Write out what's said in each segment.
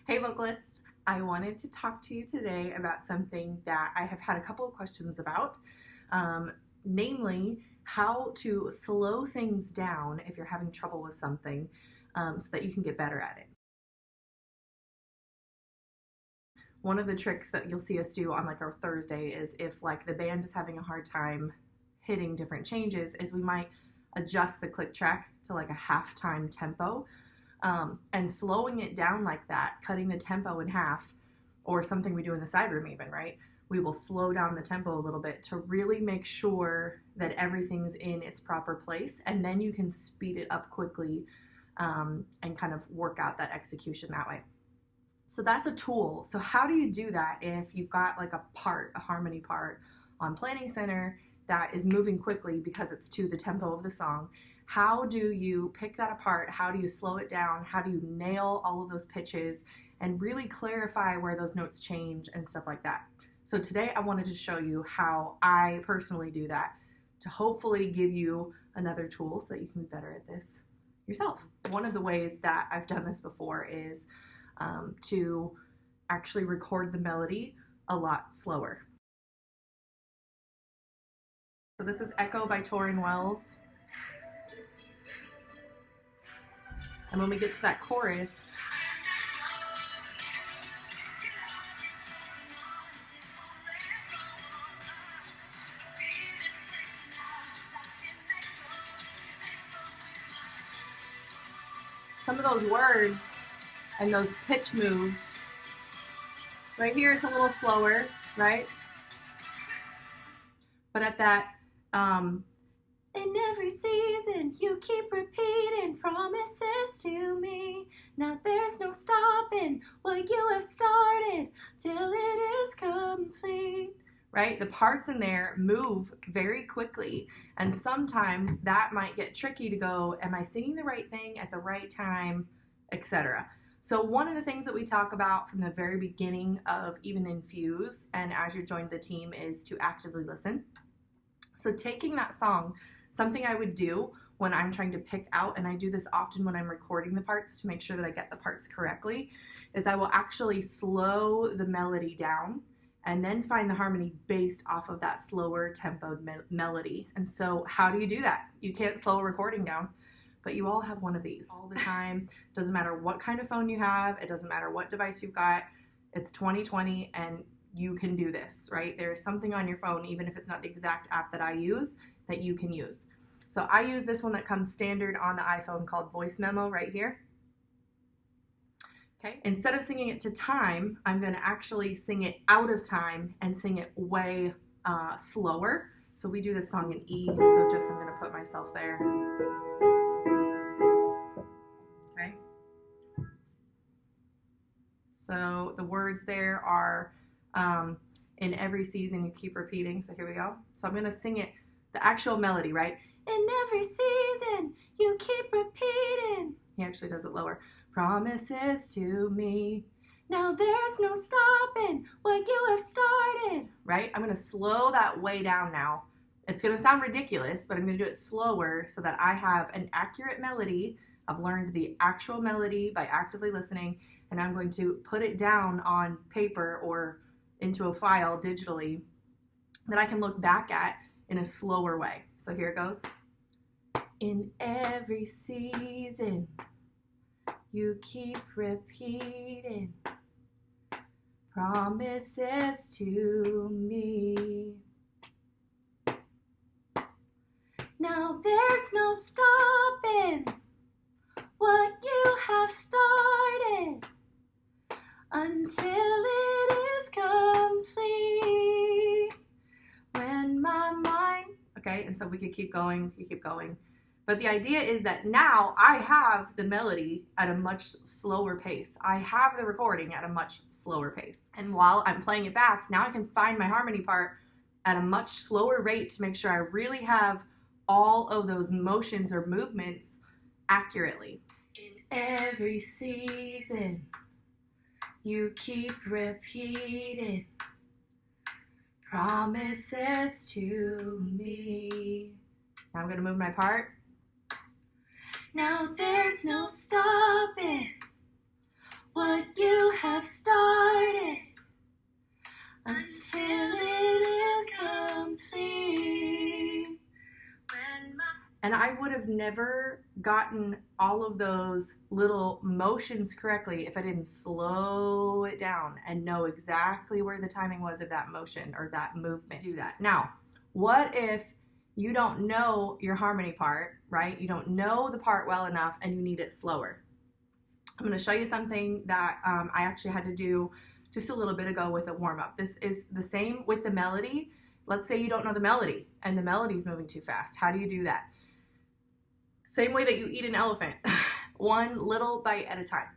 Hey vocalists, I wanted to talk to you today about something that I have had a couple of questions about, namely how to slow things down if you're having trouble with something so that you can get better at it. One of the tricks that you'll see us do on like our Thursday is if like the band is having a hard time hitting different changes is we might adjust the click track to like a half-time tempo. And slowing it down like that, cutting the tempo in half, or something we do in the side room even, right? We will slow down the tempo a little bit to really make sure that everything's in its proper place, and then you can speed it up quickly and kind of work out that execution that way. So that's a tool. So how do you do that if you've got like a harmony part on Planning Center that is moving quickly because it's to the tempo of the song? How do you pick that apart? How do you slow it down? How do you nail all of those pitches and really clarify where those notes change and stuff like that? So today I wanted to show you how I personally do that to hopefully give you another tool so that you can be better at this yourself. One of the ways that I've done this before is to actually record the melody a lot slower. So this is Echo by Tauren Wells. And when we get to that chorus, some of those words and those pitch moves, right here it's a little slower, right? But at that, in every season you keep repeating promises to me. Now there's no stopping what you have started till it is complete. Right? The parts in there move very quickly, and sometimes that might get tricky to go, am I singing the right thing at the right time, etc. So one of the things that we talk about from the very beginning of even Infuse and as you join the team is to actively listen. So taking that song, something I would do when I'm trying to pick out, and I do this often when I'm recording the parts to make sure that I get the parts correctly, is I will actually slow the melody down and then find the harmony based off of that slower tempoed melody. And so how do you do that? You can't slow a recording down, but you all have one of these all the time. Doesn't matter what kind of phone you have, it doesn't matter what device you've got, it's 2020 and you can do this, right? There's something on your phone, even if it's not the exact app that I use, that you can use. So I use this one that comes standard on the iPhone called Voice Memo right here. Okay, instead of singing it to time, I'm going to actually sing it out of time and sing it way slower. So we do this song in E, so just I'm going to put myself there. Okay. So the words there are in every season you keep repeating. So here we go. So I'm going to sing it, the actual melody, right? In every season you keep repeating. He actually does it lower. Promises to me. Now there's no stopping what you have started. Right? I'm going to slow that way down now. It's going to sound ridiculous, but I'm going to do it slower so that I have an accurate melody. I've learned the actual melody by actively listening, and I'm going to put it down on paper or into a file digitally that I can look back at in a slower way. So here it goes. In every season you keep repeating promises to me. Now there's no stopping what you have started until it is complete. When my mind... Okay, and so we could keep going, But the idea is that now I have the melody at a much slower pace. I have the recording at a much slower pace. And while I'm playing it back, now I can find my harmony part at a much slower rate to make sure I really have all of those motions or movements accurately. In every season, you keep repeating promises to me. Now I'm going to move my part. Now there's no stopping what you have have never gotten all of those little motions correctly if I didn't slow it down and know exactly where the timing was of that motion or that movement. Do that. Now, what if you don't know your harmony part, right? You don't know the part well enough and you need it slower. I'm going to show you something that I actually had to do just a little bit ago with a warm-up. This is the same with the melody. Let's say you don't know the melody and the melody's moving too fast. How do you do that? Same way that you eat an elephant, one little bite at a time.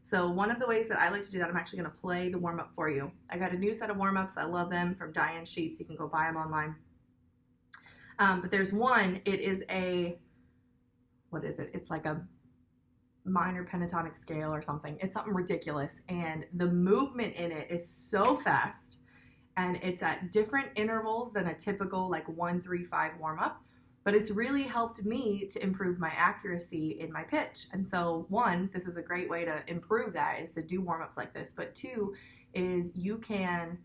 So one of the ways that I like to do that, I'm actually going to play the warm-up for you. I got a new set of warm-ups. I love them, from Diane Sheets. You can go buy them online. But there's one, it is a, what is it? It's like a minor pentatonic scale or something. It's something ridiculous. And the movement in it is so fast, and it's at different intervals than a typical like 1-3-5 warm-up. But it's really helped me to improve my accuracy in my pitch. And so one, this is a great way to improve that, is to do warm-ups like this. But two is you can,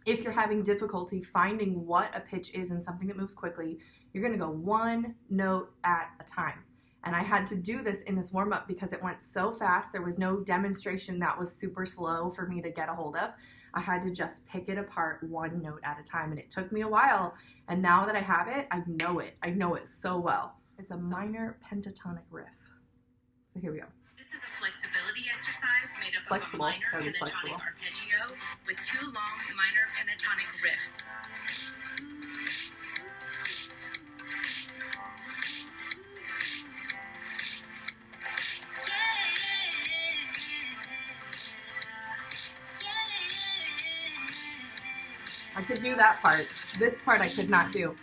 if you're having difficulty finding what a pitch is in something that moves quickly, you're gonna go one note at a time. And I had to do this in this warm-up because it went so fast. There was no demonstration that was super slow for me to get a hold of. I had to just pick it apart one note at a time, and it took me a while. And now that I have it, I know it. I know it so well. It's a minor pentatonic riff. So here we go. This is a flexibility exercise made up of a minor pentatonic arpeggio with 2 long minor pentatonic riffs. I could do that part. This part I could not do.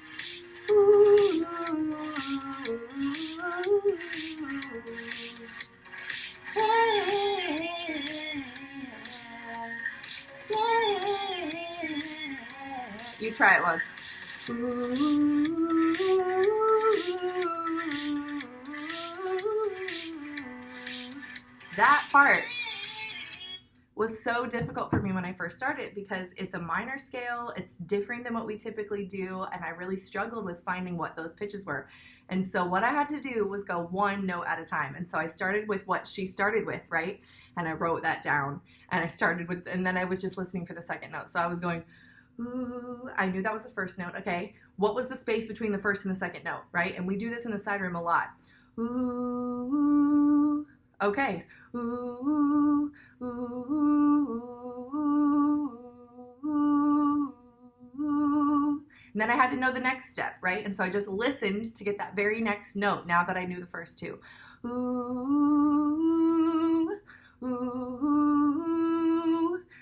You try it once. That part was so difficult for me when I first started because it's a minor scale, it's different than what we typically do, and I really struggled with finding what those pitches were. And so what I had to do was go one note at a time. And so I started with what she started with, right? And I wrote that down, and I started with, and then I was just listening for the second note. So I was going, ooh, I knew that was the first note. Okay, what was the space between the first and the second note, right? And we do this in the side room a lot. Ooh, okay, ooh, ooh, ooh, ooh. And then I had to know the next step, right? And so I just listened to get that very next note now that I knew the first two. Ooh, ooh.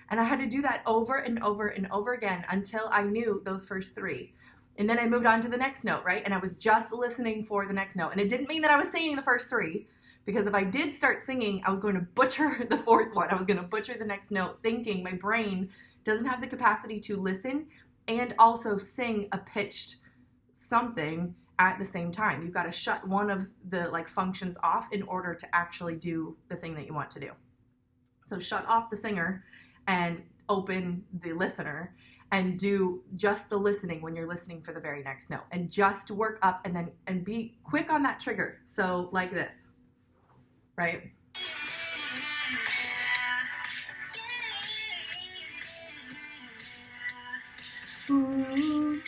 And I had to do that over and over and over again until I knew those first three. And then I moved on to the next note, right? And I was just listening for the next note. And it didn't mean that I was singing the first three, because if I did start singing, I was going to butcher the fourth one. I was going to butcher the next note, thinking my brain doesn't have the capacity to listen and also sing a pitched something at the same time. You've got to shut one of the like functions off in order to actually do the thing that you want to do. So shut off the singer and open the listener and do just the listening when you're listening for the very next note, and just work up and be quick on that trigger. So like this, right? Ooh,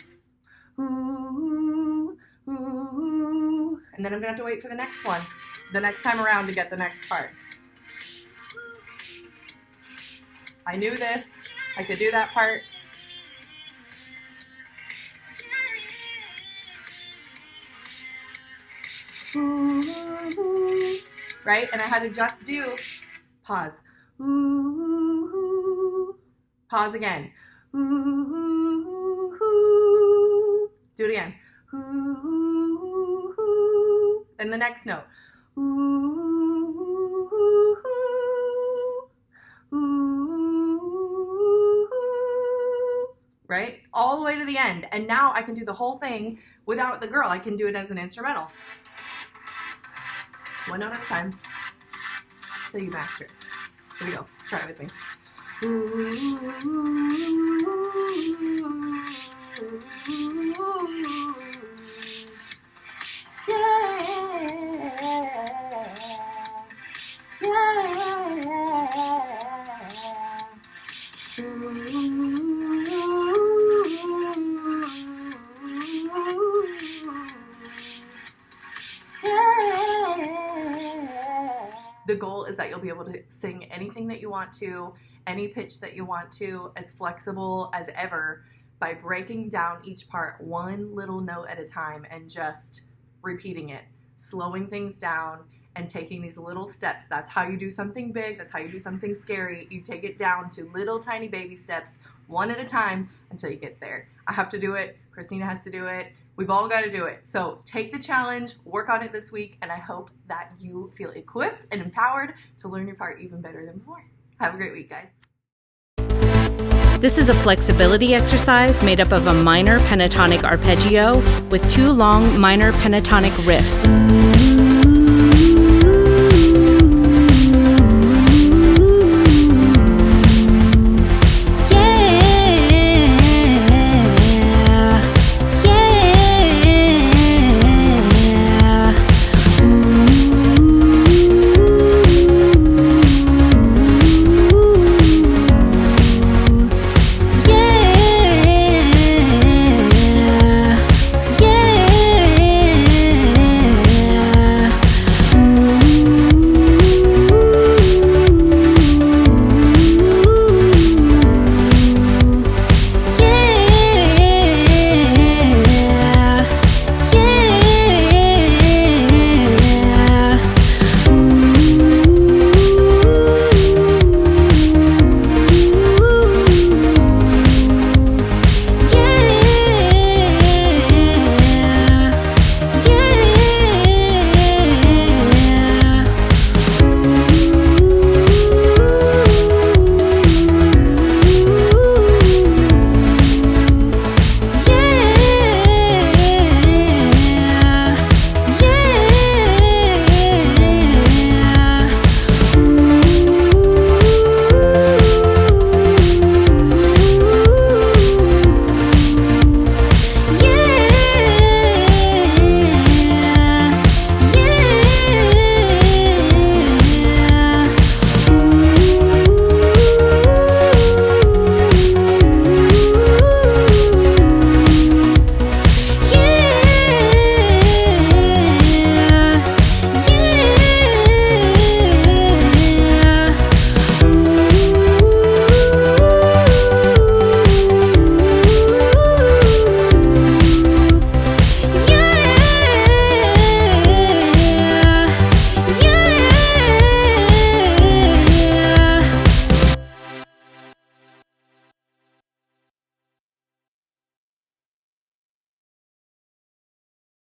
ooh, ooh. And then I'm gonna have to wait for the next one, the next time around, to get the next part. I knew this. I could do that part. Ooh, right? And I had to just do pause. Ooh, pause again. Ooh, do it again. Ooh, and the next note. Ooh, ooh, right? All the way to the end. And now I can do the whole thing without the girl. I can do it as an instrumental. One note at a time until you master it. Here we go. Try it with me. Ooh, The goal is that you'll be able to sing anything that you want to, any pitch that you want to, as flexible as ever, by breaking down each part one little note at a time and just repeating it, slowing things down and taking these little steps. That's how you do something big. That's how you do something scary. You take it down to little tiny baby steps, one at a time, until you get there. I have to do it. Christina has to do it. We've all got to do it. So take the challenge, work on it this week, and I hope that you feel equipped and empowered to learn your part even better than before. Have a great week, guys. This is a flexibility exercise made up of a minor pentatonic arpeggio with 2 long minor pentatonic riffs.